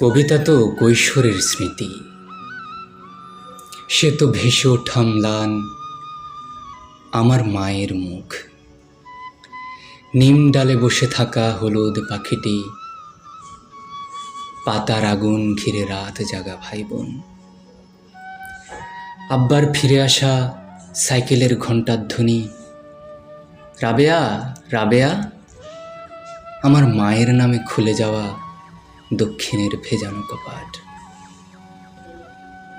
কবিতা তো কৈশোরের স্মৃতি, সে তো ভেসে ওঠা ম্লান আমার মায়ের মুখ। নিম ডালে বসে থাকা হলুদ পাখিটি, পাতার আগুন ঘিরে রাত জাগা ভাই বোন। আব্বার ফিরে আসা সাইকেলের ঘণ্টার ধ্বনি, রাবেয়া রাবেয়া, আমার মায়ের নামে খুলে যাওয়া দক্ষিণের ভেজানো কপাট।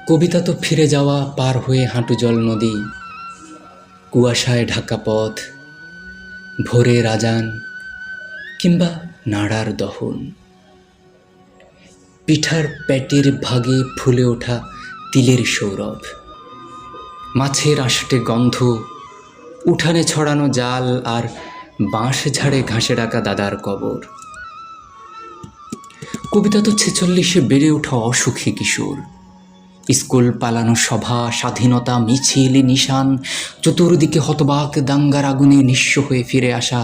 কবিতা তো ফিরে যাওয়া পার হয়ে হাঁটু জল নদী, কুয়াশায় ঢাকা পথ, ভোরের আজান কিংবা নাড়ার দহন। পিঠার প্যাটির ভাগে ফুলে ওঠা তিলের সৌরভ, মাছের আষ্টে গন্ধ, উঠানে ছড়ানো জাল আর বাঁশ ঝাড়ে ঘাসে ডাকা দাদার কবর। কবিতা তো 46-এ বেড়ে ওঠা অসুখী কিশোর, স্কুল পালানো সভা, স্বাধীনতা মিছিল নিশান, চতুর্দিকে হতবাক দাঙ্গার আগুনে নিঃস্ব হয়ে ফিরে আসা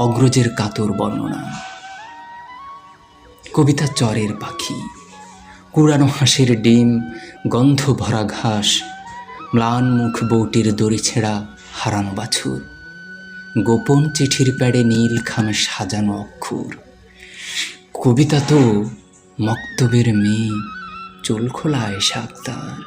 অগ্রজের কাতর বর্ণনা। কবিতা চরের পাখি, কুড়ানো হাঁসের ডিম, গন্ধ ভরা ঘাস, ম্লান মুখ বউটির দড়ি ছেঁড়া হারানো বাছুর, গোপন চিঠির প্যাডে নীল খামে সাজানো অক্ষর। কবিতা তো মক্তবের মেয়ে, চুল খোলা আয়েশা আক্তার।